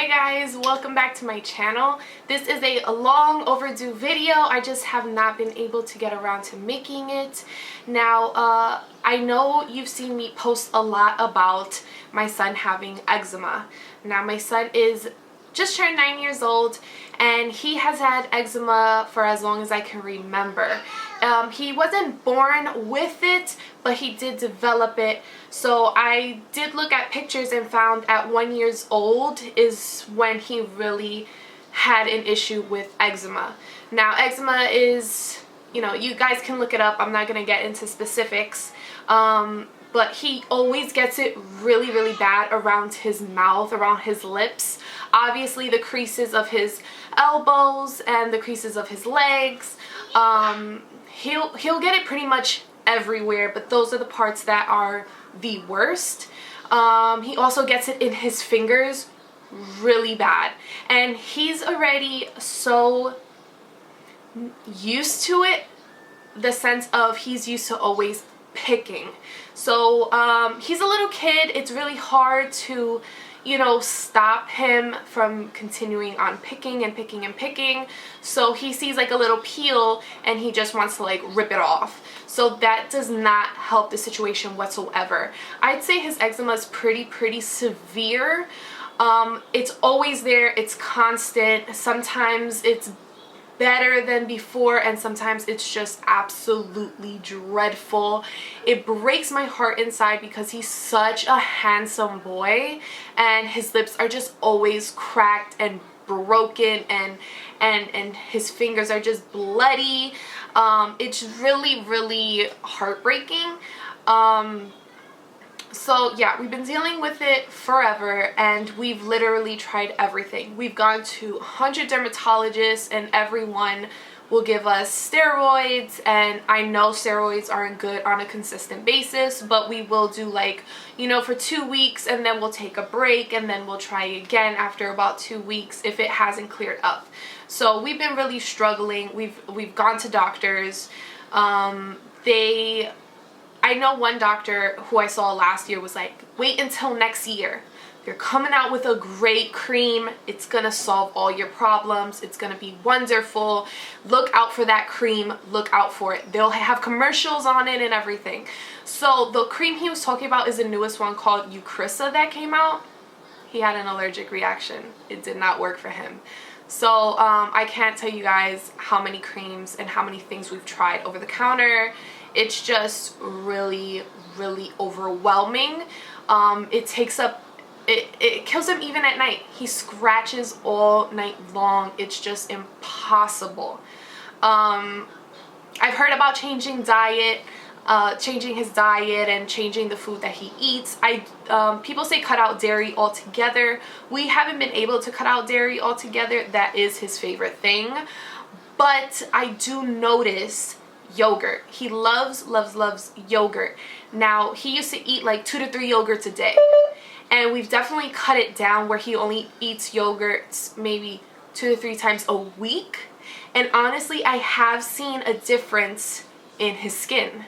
Hey guys, welcome back to my channel. This is a long overdue video. I just have not been able to get around to making it. Now, I know you've seen me post a lot about my son having eczema. Now, my son is just turned 9 years old and he has had eczema for as long as I can remember. He wasn't born with it, but he did develop it. So I did look at pictures and found at 1 year old is when he really had an issue with eczema. Now, eczema is, you guys can look it up. I'm not going to get into specifics. But he always gets it really, really bad around his mouth, around his lips. Obviously, the creases of his elbows and the creases of his legs. He'll get it pretty much everywhere, but those are the parts that are the worst. He also gets it in his fingers really bad. And he's already so used to it, the sense of he's used to always picking. So he's a little kid. It's really hard to stop him from continuing on picking and picking and picking. So he sees like a little peel and he just wants to like rip it off. So that does not help the situation whatsoever. I'd say his eczema is pretty severe. It's always there. It's constant. Sometimes it's better than before and sometimes it's just absolutely dreadful. It breaks my heart inside because he's such a handsome boy and his lips are just always cracked and broken and his fingers are just bloody. It's really heartbreaking. So yeah, we've been dealing with it forever and we've literally tried everything. We've gone to 100 dermatologists and everyone will give us steroids, and I know steroids aren't good on a consistent basis, but we will do like, for 2 weeks and then we'll take a break and then we'll try again after about 2 weeks if it hasn't cleared up. So we've been really struggling. We've gone to doctors. I know one doctor who I saw last year was like, wait until next year. They're coming out with a great cream. It's going to solve all your problems. It's going to be wonderful. Look out for that cream. Look out for it. They'll have commercials on it and everything. So the cream he was talking about is the newest one called Eucrisa that came out. He had an allergic reaction. It did not work for him. So I can't tell you guys how many creams and how many things we've tried over the counter. It's just really overwhelming. It takes up, it kills him even at night. He scratches all night long. It's just impossible. I've heard about changing his diet and changing the food that he eats. People say cut out dairy altogether. We haven't been able to cut out dairy altogether. That is his favorite thing. But I do notice yogurt. He loves yogurt. Now, he used to eat like 2 to 3 yogurts a day. And we've definitely cut it down where he only eats yogurts maybe 2 to 3 times a week. And honestly, I have seen a difference in his skin.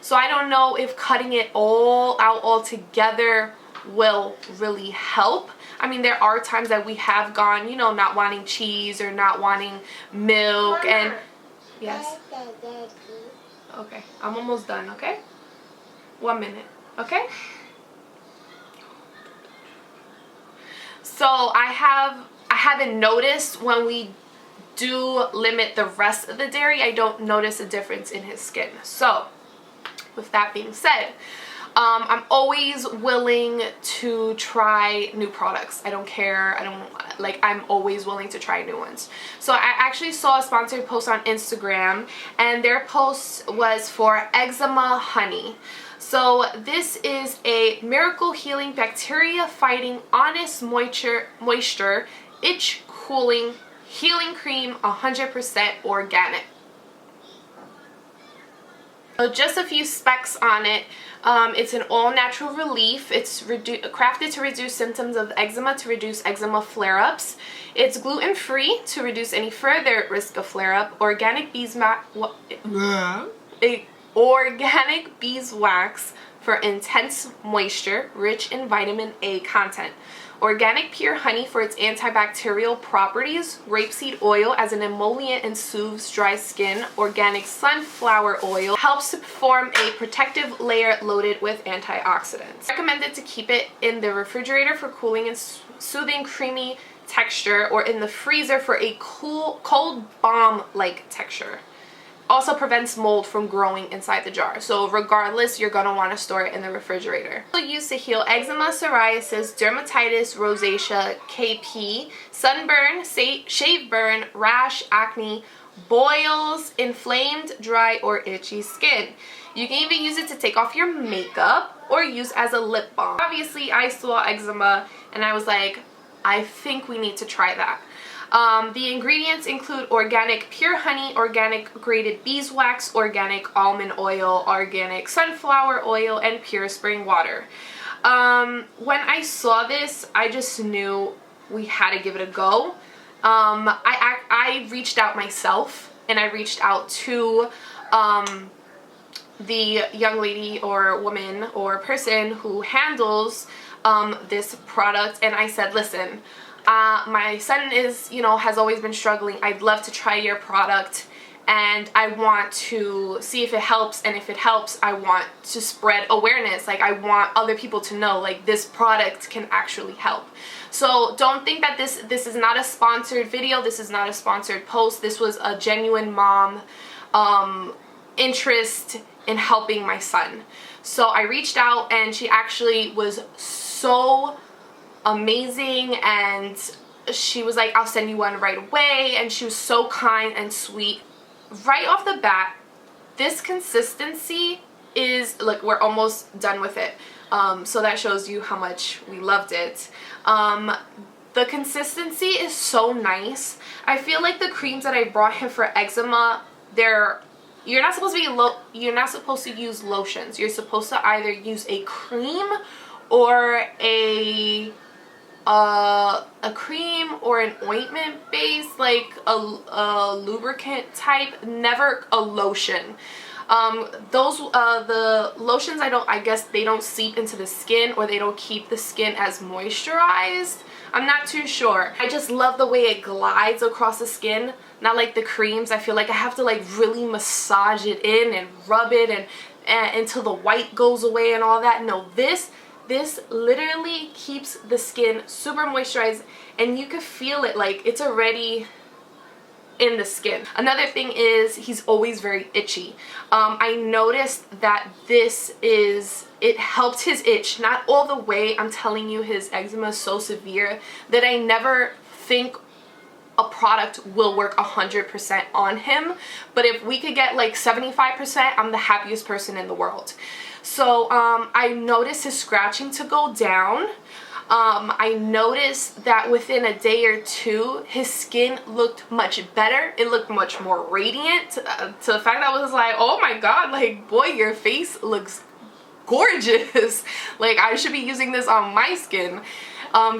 So I don't know if cutting it all out altogether will really help. I mean, there are times that we have gone, not wanting cheese or not wanting milk. And yes. Okay, I'm almost done, okay? 1 minute, okay? So I haven't noticed when we do limit the rest of the dairy, I don't notice a difference in his skin. So with that being said, I'm always willing to try new products. I don't care. I'm always willing to try new ones. So I actually saw a sponsored post on Instagram and their post was for eczema honey. So this is a miracle healing bacteria fighting honest moisture itch cooling healing cream, 100% organic. So just a few specs on it. It's an all-natural relief. It's crafted to reduce symptoms of eczema, to reduce eczema flare-ups. It's gluten-free to reduce any further risk of flare-up. Organic beeswax for intense moisture, rich in vitamin A content. Organic pure honey for its antibacterial properties. Rapeseed oil as an emollient and soothes dry skin. Organic sunflower oil helps to form a protective layer loaded with antioxidants. Recommended to keep it in the refrigerator for cooling and soothing creamy texture, or in the freezer for a cold balm-like texture. Also prevents mold from growing inside the jar. So regardless, you're gonna want to store it in the refrigerator. Also used to heal eczema, psoriasis, dermatitis, rosacea, KP, sunburn, shave burn, rash, acne, boils, inflamed, dry, or itchy skin. You can even use it to take off your makeup or use as a lip balm. Obviously, I saw eczema and I was like, I think we need to try that. The ingredients include organic pure honey, organic grated beeswax, organic almond oil, organic sunflower oil, and pure spring water. When I saw this, I just knew we had to give it a go. I reached out myself, and I reached out to the young lady or woman or person who handles this product, and I said, listen, my son is, has always been struggling. I'd love to try your product, and I want to see if it helps, and if it helps, I want to spread awareness. Like, I want other people to know, like, this product can actually help. So don't think that this is not a sponsored video, this is not a sponsored post. This was a genuine mom interest in helping my son. So I reached out, and she actually was so amazing, and she was like, I'll send you one right away, and she was so kind and sweet. Right off the bat, this consistency is, like, we're almost done with it, so that shows you how much we loved it. The consistency is so nice. I feel like the creams that I brought him for eczema, you're not supposed to use lotions. You're supposed to either use a cream or a cream or an ointment base, like a lubricant type, never a lotion. The lotions, I guess they don't seep into the skin, or they don't keep the skin as moisturized. I'm not too sure. I just love the way it glides across the skin. Not like the creams. I feel like I have to, like, really massage it in and rub it and until the white goes away and all that. No, this literally keeps the skin super moisturized, and you can feel it, like, it's already in the skin. Another thing is, he's always very itchy. I noticed that it helped his itch, not all the way. I'm telling you, his eczema is so severe that I never think a product will work 100% on him, but if we could get like 75%, I'm the happiest person in the world. So I noticed his scratching to go down. I noticed that within a day or two, his skin looked much better. It looked much more radiant, to the fact that I was like, oh my god, like, boy, your face looks gorgeous. Like, I should be using this on my skin.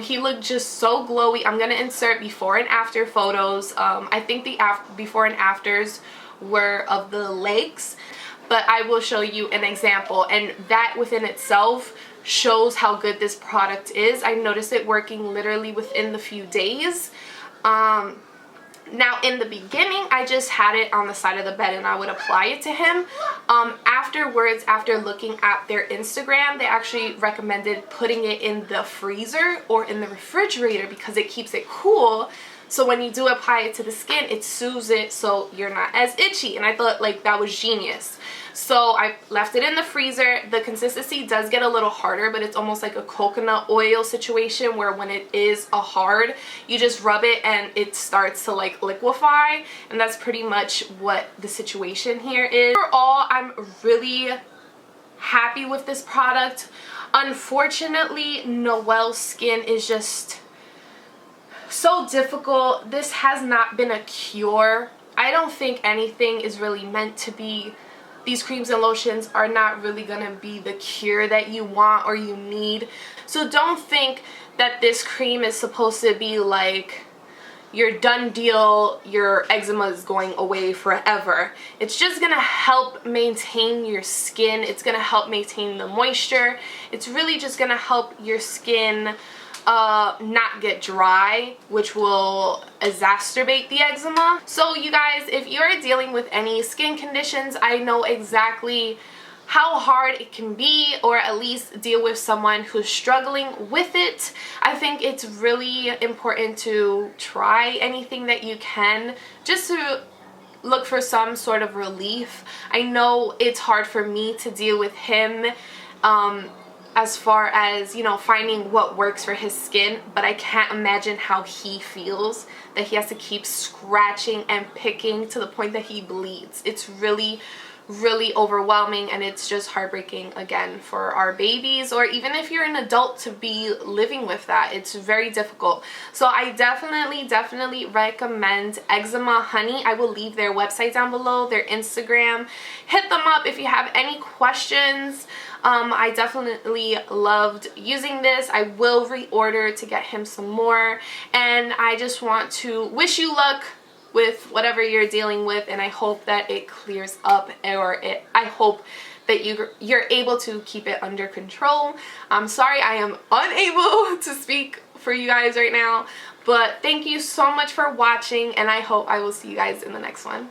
He looked just so glowy. I'm gonna insert before and after photos. I think the before and afters were of the legs, but I will show you an example, and that within itself shows how good this product is. I noticed it working literally within the few days. Now, in the beginning, I just had it on the side of the bed and I would apply it to him. Afterwards, after looking at their Instagram, they actually recommended putting it in the freezer or in the refrigerator because it keeps it cool. So when you do apply it to the skin, it soothes it so you're not as itchy. And I thought, like, that was genius. So I left it in the freezer. The consistency does get a little harder, but it's almost like a coconut oil situation where when it is a hard, you just rub it and it starts to, like, liquefy. And that's pretty much what the situation here is. Overall, I'm really happy with this product. Unfortunately, Noelle's skin is just so difficult. This has not been a cure. I don't think anything is really meant to be. These creams and lotions are not really gonna be the cure that you want or you need. So don't think that this cream is supposed to be like your done deal, your eczema is going away forever. It's just gonna help maintain your skin. It's gonna help maintain the moisture. It's really just gonna help your skin not get dry, which will exacerbate the eczema. So you guys, if you're dealing with any skin conditions, I know exactly how hard it can be, or at least deal with someone who's struggling with it. I think it's really important to try anything that you can just to look for some sort of relief. I know it's hard for me to deal with him as far as, you know, finding what works for his skin, but I can't imagine how he feels, that he has to keep scratching and picking to the point that he bleeds. It's really overwhelming, and it's just heartbreaking again for our babies, or even if you're an adult to be living with that. It's very difficult. So I definitely recommend Eczema Honey. I will leave their website down below, their Instagram. Hit them up if you have any questions. I definitely loved using this. I will reorder to get him some more, and I just want to wish you luck with whatever you're dealing with, and I hope that it clears up, or I hope that you're able to keep it under control. I'm sorry I am unable to speak for you guys right now, but thank you so much for watching, and I hope I will see you guys in the next one.